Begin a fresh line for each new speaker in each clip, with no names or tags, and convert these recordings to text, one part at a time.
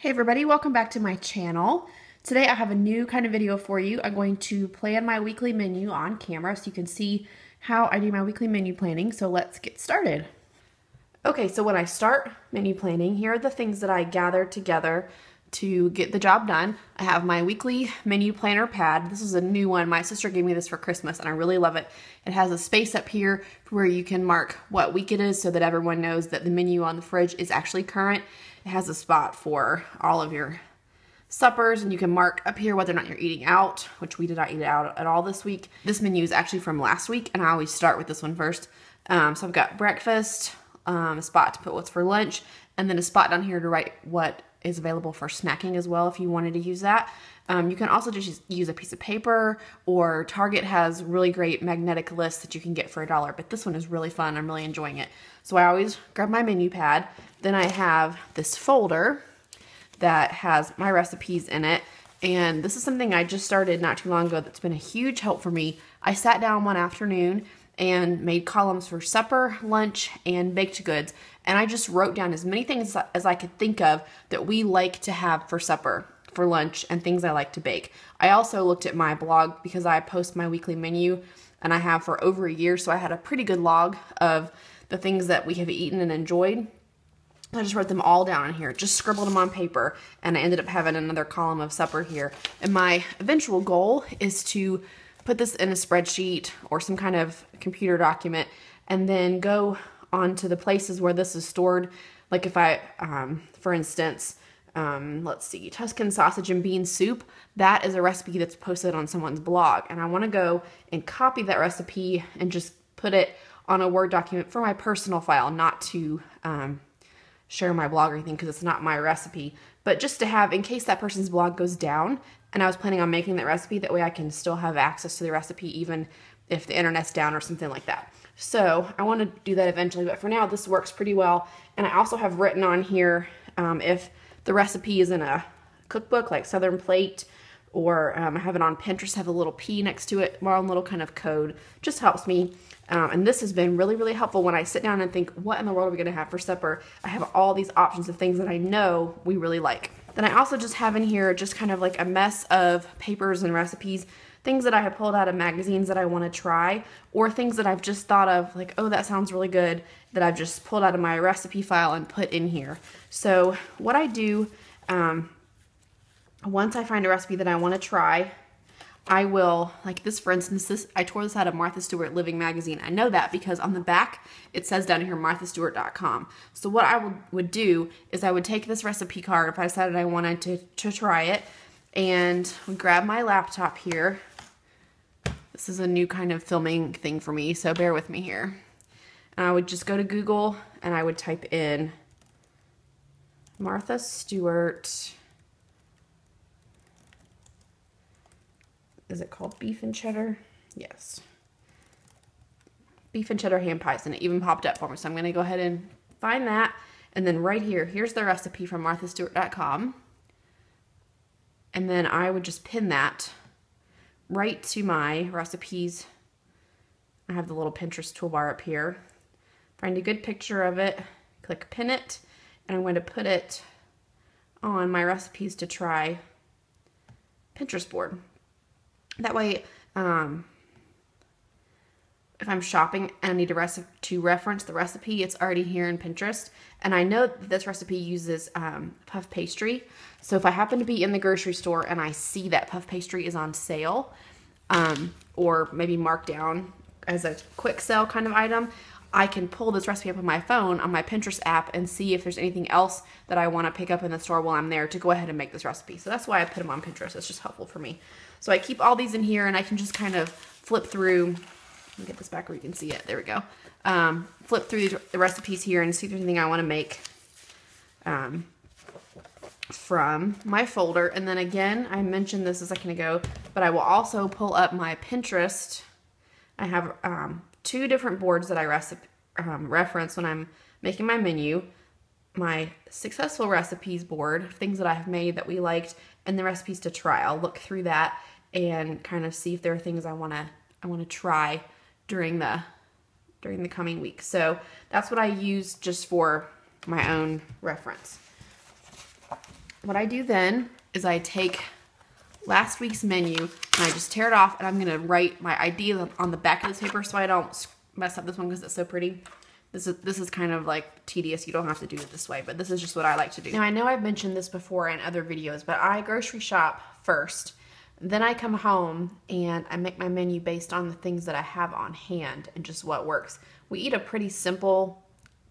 Hey everybody, welcome back to my channel. Today I have a new kind of video for you. I'm going to plan my weekly menu on camera so you can see how I do my weekly menu planning. So let's get started. Okay, so when I start menu planning, here are the things that I gather together to get the job done. I have my weekly menu planner pad. This is a new one. My sister gave me this for Christmas and I really love it. It has a space up here where you can mark what week it is so that everyone knows that the menu on the fridge is actually current. It has a spot for all of your suppers, and you can mark up here whether or not you're eating out, which we did not eat out at all this week. This menu is actually from last week, and I always start with this one first. So I've got breakfast, a spot to put what's for lunch, and then a spot down here to write what is available for snacking as well if you wanted to use that. You can also just use a piece of paper, or Target has really great magnetic lists that you can get for $1, but this one is really fun. I'm really enjoying it. So I always grab my menu pad. Then I have this folder that has my recipes in it, and this is something I just started not too long ago that's been a huge help for me. I sat down one afternoon and made columns for supper, lunch, and baked goods, and I just wrote down as many things as I could think of that we like to have for supper, for lunch, and things I like to bake. I also looked at my blog because I post my weekly menu, and I have for over a year, so I had a pretty good log of the things that we have eaten and enjoyed. I just wrote them all down in here, just scribbled them on paper, and I ended up having another column of supper here. And my eventual goal is to put this in a spreadsheet or some kind of computer document, and then go on to the places where this is stored. Like if I, for instance, let's see, Tuscan sausage and bean soup, that is a recipe that's posted on someone's blog. And I want to go and copy that recipe and just put it on a Word document for my personal file, not to share my blog or anything because it's not my recipe, but just to have in case that person's blog goes down and I was planning on making that recipe, that way I can still have access to the recipe even if the internet's down or something like that. So I want to do that eventually, but for now this works pretty well. And I also have written on here if the recipe is in a cookbook like Southern Plate, or I have it on Pinterest, have a little P next to it, my own little kind of code, just helps me. And this has been really, really helpful when I sit down and think, what in the world are we going to have for supper? I have all these options of things that I know we really like. Then I also just have in here just kind of like a mess of papers and recipes, things that I have pulled out of magazines that I want to try, or things that I've just thought of like, oh, that sounds really good, that I've just pulled out of my recipe file and put in here. So what I do, once I find a recipe that I want to try, I will, like this for instance, I tore this out of Martha Stewart Living magazine. I know that because on the back it says down here marthastewart.com. So what I would do is I would take this recipe card if I decided I wanted to try it, and grab my laptop here. This is a new kind of filming thing for me, so bear with me here. And I would just go to Google and I would type in Martha Stewart. Is it called beef and cheddar? Yes. Beef and cheddar ham pies, and it even popped up for me. So I'm going to go ahead and find that. And then right here, here's the recipe from marthastewart.com. And then I would just pin that right to my recipes. I have the little Pinterest toolbar up here. Find a good picture of it, click pin it, and I'm going to put it on my recipes to try Pinterest board. That way, if I'm shopping and I need to reference the recipe, it's already here in Pinterest. And I know that this recipe uses puff pastry. So if I happen to be in the grocery store and I see that puff pastry is on sale, or maybe marked down as a quick sell kind of item, I can pull this recipe up on my phone on my Pinterest app and see if there's anything else that I want to pick up in the store while I'm there to go ahead and make this recipe. So that's why I put them on Pinterest. It's just helpful for me. So I keep all these in here, and I can just kind of flip through. Let me get this back where you can see it. There we go. Flip through the recipes here and see if there's anything I want to make from my folder. And then again, I mentioned this a second ago, but I will also pull up my Pinterest. I have 2 different boards that I reference when I'm making my menu. My successful recipes board, things that I have made that we liked, and the recipes to try. I'll look through that and kind of see if there are things I want to try during the coming week. So that's what I use just for my own reference. What I do then is I take last week's menu and I just tear it off, and I'm gonna write my idea on the back of this paper so I don't mess up this one because it's so pretty. This is kind of like tedious. You don't have to do it this way, but this is just what I like to do. Now I know I've mentioned this before in other videos, but I grocery shop first. Then I come home and I make my menu based on the things that I have on hand and just what works. We eat a pretty simple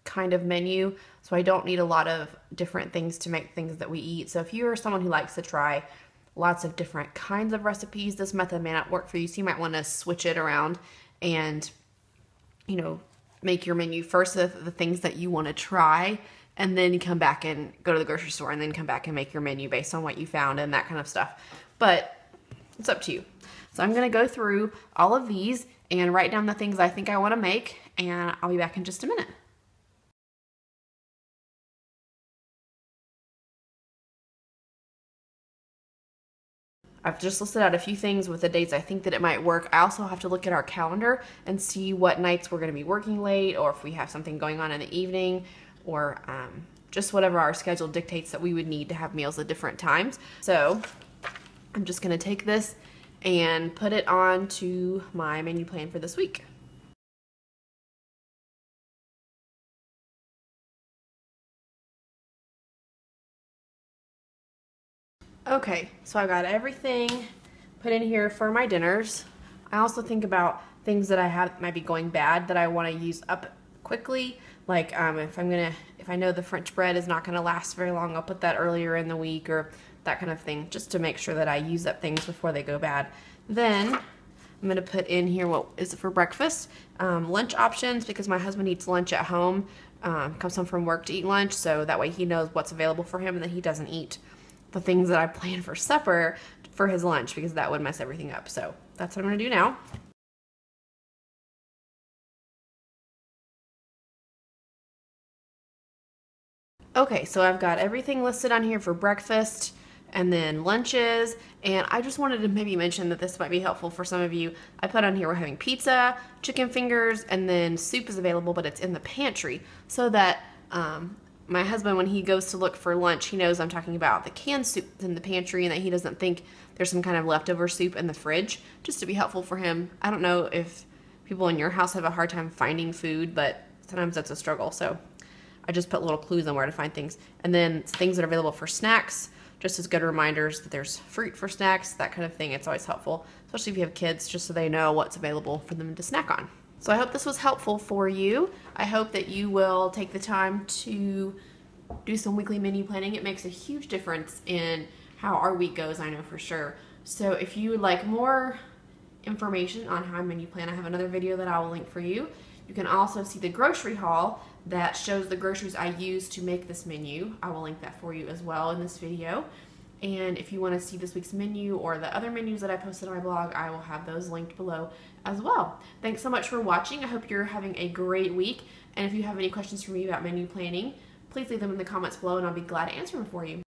kind of menu, so I don't need a lot of different things to make things that we eat. So if you're someone who likes to try lots of different kinds of recipes, this method may not work for you. So you might want to switch it around and, you know, make your menu first of the things that you want to try, and then you come back and go to the grocery store and then come back and make your menu based on what you found and that kind of stuff. But it's up to you. So I'm going to go through all of these and write down the things I think I want to make, and I'll be back in just a minute. I've just listed out a few things with the dates I think that it might work. I also have to look at our calendar and see what nights we're going to be working late, or if we have something going on in the evening, or just whatever our schedule dictates that we would need to have meals at different times. So I'm just going to take this and put it on to my menu plan for this week. Okay, so I've got everything put in here for my dinners. I also think about things that I have might be going bad that I want to use up quickly. Like if I know the French bread is not going to last very long, I'll put that earlier in the week, or that kind of thing, just to make sure that I use up things before they go bad. Then I'm going to put in here what is it for breakfast. Lunch options, because my husband eats lunch at home, comes home from work to eat lunch, so that way he knows what's available for him and that he doesn't eat the things that I plan for supper for his lunch, because that would mess everything up. So that's what I'm going to do now. Okay, so I've got everything listed on here for breakfast and then lunches, and I just wanted to maybe mention that this might be helpful for some of you. I put on here we're having pizza, chicken fingers, and then soup is available, but it's in the pantry, so that my husband, when he goes to look for lunch, he knows I'm talking about the canned soup in the pantry, and that he doesn't think there's some kind of leftover soup in the fridge, just to be helpful for him. I don't know if people in your house have a hard time finding food, but sometimes that's a struggle, so I just put little clues on where to find things. And then things that are available for snacks, just as good reminders that there's fruit for snacks, that kind of thing. It's always helpful, especially if you have kids, just so they know what's available for them to snack on. So I hope this was helpful for you. I hope that you will take the time to do some weekly menu planning. It makes a huge difference in how our week goes, I know for sure. So if you would like more information on how I menu plan, I have another video that I will link for you. You can also see the grocery haul that shows the groceries I use to make this menu. I will link that for you as well in this video. And if you want to see this week's menu or the other menus that I posted on my blog, I will have those linked below as well. Thanks so much for watching. I hope you're having a great week. And if you have any questions for me about menu planning, please leave them in the comments below and I'll be glad to answer them for you.